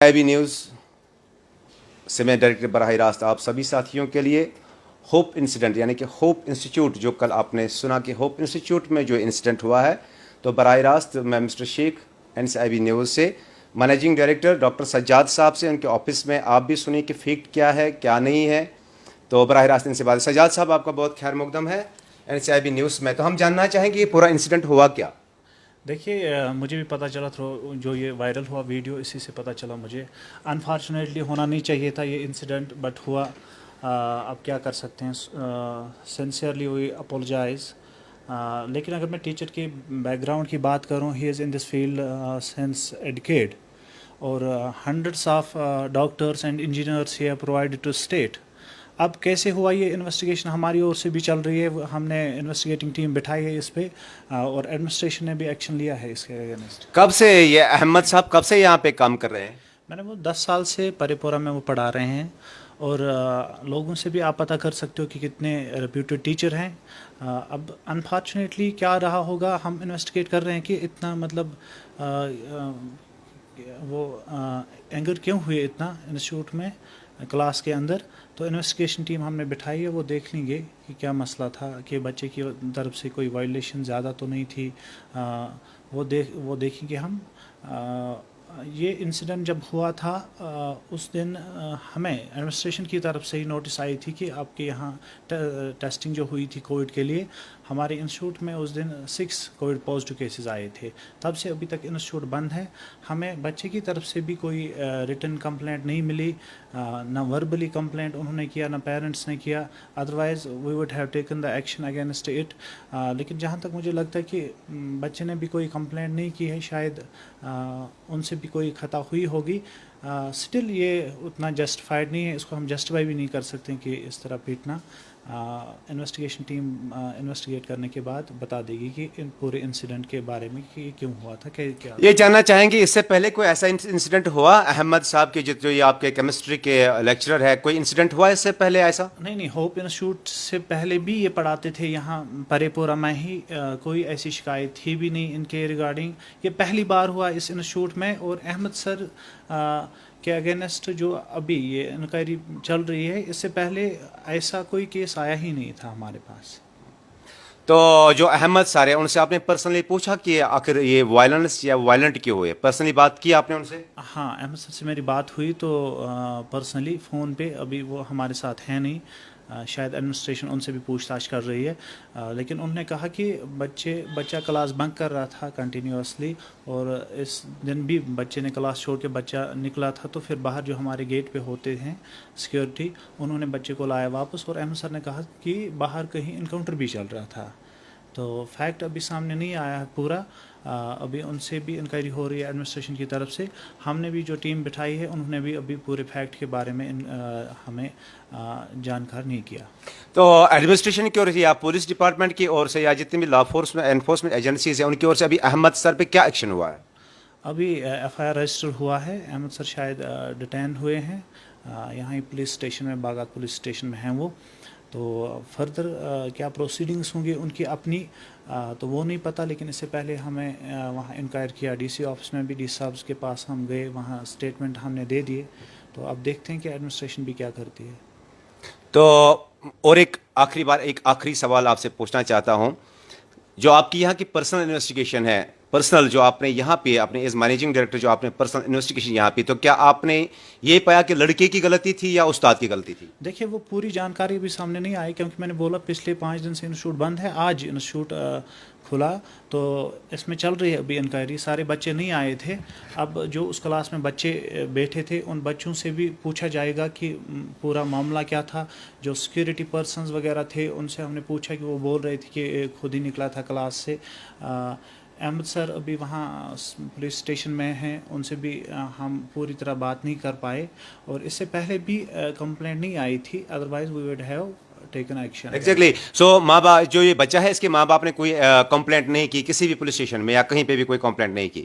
IB news سے میں director براہ راست آپ سبھی ساتھیوں کے لیے ہوپ انسیڈنٹ یعنی کہ ہوپ انسٹیٹیوٹ جو کل آپ نے سنا کہ ہوپ انسٹیٹیوٹ میں جو انسیڈنٹ ہوا ہے تو براہ راست میں مسٹر شیخ NCIB نیوز سے مینیجنگ ڈائریکٹر ڈاکٹر سجاد صاحب سے ان کے آفس میں آپ بھی سنیں کہ فیکٹ کیا ہے کیا نہیں ہے. تو براہ راست ان سے بات. سجاد صاحب آپ کا بہت خیر مقدم ہے NCIB نیوز میں. تو ہم جاننا چاہیں گے یہ پورا انسیڈنٹ ہوا کیا؟ دیکھیے مجھے بھی پتہ چلا جو یہ وائرل ہوا ویڈیو اسی سے پتہ چلا مجھے. انفارچونیٹلی ہونا نہیں چاہیے تھا یہ انسیڈنٹ بٹ ہوا. اب کیا کر سکتے ہیں. سنسیئرلی وی اپولوجائز. لیکن اگر میں ٹیچر کی بیک گراؤنڈ کی بات کروں he is in this field since a decade اور hundreds of doctors and engineers he provided to state. اب کیسے ہوا یہ انویسٹیگیشن ہماری اور سے بھی چل رہی ہے. ہم نے انویسٹیگیٹنگ ٹیم بٹھائی ہے اس پہ اور ایڈمنسٹریشن نے بھی ایکشن لیا ہے اس کے اگینسٹ. کب سے یہ احمد صاحب کب سے یہاں پہ کام کر رہے ہیں؟ میں نے وہ 10 سال سے پرے پورہ میں وہ پڑھا رہے ہیں اور لوگوں سے بھی آپ پتہ کر سکتے ہو کہ کتنے ریپیوٹیڈ ٹیچر ہیں. اب انفارچونیٹلی کیا رہا ہوگا ہم انویسٹیگیٹ کر رہے ہیں کہ اتنا مطلب وہ اینگر کیوں ہوئے اتنا انسٹیٹیوٹ میں کلاس کے اندر. تو انویسٹیگیشن ٹیم ہم نے بٹھائی ہے وہ دیکھ لیں گے کہ کیا مسئلہ تھا کہ بچے کی طرف سے کوئی وائلیشن زیادہ تو نہیں تھی. وہ دیکھیں گے ہم. یہ انسیڈنٹ جب ہوا تھا اس دن ہمیں ایڈمنسٹریشن کی طرف سے ہی نوٹس آئی تھی کہ آپ کے یہاں ٹیسٹنگ جو ہوئی تھی کووڈ کے لیے ہمارے انسٹیٹیوٹ میں اس دن 6 کووڈ پازیٹیو کیسز آئے تھے. تب سے ابھی تک انسٹیٹیوٹ بند ہے. ہمیں بچے کی طرف سے بھی کوئی ریٹن کمپلینٹ نہیں ملی, نہ وربلی کمپلینٹ انہوں نے کیا نہ پیرنٹس نے کیا. Otherwise we would have taken the action against it. لیکن جہاں تک مجھے لگتا ہے کہ بچے نے بھی کوئی کمپلینٹ نہیں کی ہے, شاید ان سے بھی کوئی خطا ہوئی ہوگی. سٹل یہ اتنا جسٹیفائڈ نہیں ہے, اس کو ہم جسٹیفائی بھی نہیں کر سکتے کہ اس طرح پیٹنا. انویسٹیگیشن ٹیم انویسٹیگیٹ کرنے کے بعد بتا دے گی کہ ان پورے انسیڈنٹ کے بارے میں کہ کیوں ہوا تھا کیا. یہ جاننا چاہیں گے اس سے پہلے کوئی ایسا انسیڈنٹ ہوا احمد صاحب کے جو یہ آپ کے کیمسٹری کے لیکچرر ہے, کوئی انسیڈنٹ ہوا اس سے پہلے ایسا؟ نہیں, ہوپ انسٹیٹیوٹ سے پہلے بھی یہ پڑھاتے تھے یہاں پرے پورہ میں ہی. کوئی ایسی شکایت تھی بھی نہیں ان کے ریگارڈنگ. یہ پہلی بار ہوا اس انسٹیٹیوٹ میں اور احمد سر کے اگینسٹ جو ابھی یہ انکوائری چل رہی ہے اس سے پہلے ایسا کوئی کیس آیا ہی نہیں تھا ہمارے پاس. تو جو احمد سر ہیں ان سے آپ نے پرسنلی پوچھا کہ آخر یہ وائلنس یا وائلنٹ کیوں ہوئے؟ پرسنلی بات کی آپ نے ان سے؟ ہاں, احمد سر سے میری بات ہوئی تو پرسنلی فون پہ. ابھی وہ ہمارے ساتھ ہیں نہیں, شاید ایڈمنسٹریشن ان سے بھی پوچھ تاچھ کر رہی ہے. لیکن انہوں نے کہا کہ بچہ کلاس بنک کر رہا تھا کنٹینیوسلی اور اس دن بھی بچے نے کلاس چھوڑ کے بچہ نکلا تھا تو پھر باہر جو ہمارے گیٹ پہ ہوتے ہیں سیکیورٹی انہوں نے بچے کو لایا واپس. اور احمد سر نے کہا کہ باہر کہیں انکاؤنٹر بھی چل رہا تھا. تو فیکٹ ابھی سامنے نہیں آیا ہے پورا. ابھی ان سے بھی انکوائری ہو رہی ہے ایڈمنسٹریشن کی طرف سے. ہم نے بھی جو ٹیم بٹھائی ہے انہوں نے بھی ابھی پورے فیکٹ کے بارے میں ہمیں جانکار نہیں کیا. تو ایڈمنسٹریشن کی اور یا پولیس ڈپارٹمنٹ کی اور سے یا جتنی بھی لا انفورسمنٹ ایجنسیز ہیں ان کی اور سے ابھی احمد سر پہ کیا ایکشن ہوا ہے؟ ابھی FIR رجسٹر ہوا ہے. احمد سر شاید ڈیٹین ہوئے ہیں یہاں ہی پولیس اسٹیشن میں, باغات پولیس اسٹیشن میں ہیں وہ. تو فردر کیا پروسیڈنگس ہوں گی ان کی اپنی تو وہ نہیں پتہ. لیکن اس سے پہلے ہمیں وہاں انکوائر کیا DC آفس میں بھی. DC صاحب کے پاس ہم گئے, وہاں اسٹیٹمنٹ ہم نے دے دیے. تو اب دیکھتے ہیں کہ ایڈمنسٹریشن بھی کیا کرتی ہے. تو اور ایک آخری سوال آپ سے پوچھنا چاہتا ہوں. جو آپ کی یہاں کی پرسنل انویسٹیگیشن ہے, پرسنل جو آپ نے یہاں پہ اپنے ایز مینیجنگ ڈائریکٹر جو آپ نے پرسنل انویسٹیگیشن یہاں پہ, تو کیا آپ نے یہ پایا کہ لڑکے کی غلطی تھی یا استاد کی غلطی تھی؟ دیکھیے وہ پوری جانکاری بھی سامنے نہیں آئی کیونکہ میں نے بولا پچھلے 5 دن سے انسٹیٹیوٹ بند ہے. آج انسٹیٹیوٹ کھلا تو اس میں چل رہی ہے ابھی انکوائری. سارے بچے نہیں آئے تھے. اب جو اس کلاس میں بچے بیٹھے تھے ان بچوں سے بھی پوچھا جائے گا کہ پورا معاملہ کیا تھا. جو سیکیورٹی پرسنز وغیرہ تھے ان سے ہم نے پوچھا کہ وہ بول رہے تھے کہ خود ہی نکلا تھا کلاس سے. احمد سر ابھی وہاں پولیس اسٹیشن میں ہیں, ان سے بھی ہم پوری طرح بات نہیں کر پائے. اور اس سے پہلے بھی کمپلینٹ نہیں آئی تھی, otherwise we would have taken action. Exactly. So ماں باپ جو یہ بچہ ہے اس کے ماں باپ نے کوئی کمپلینٹ نہیں کی کسی بھی پولیس اسٹیشن میں یا کہیں پہ بھی کوئی کمپلینٹ نہیں کی؟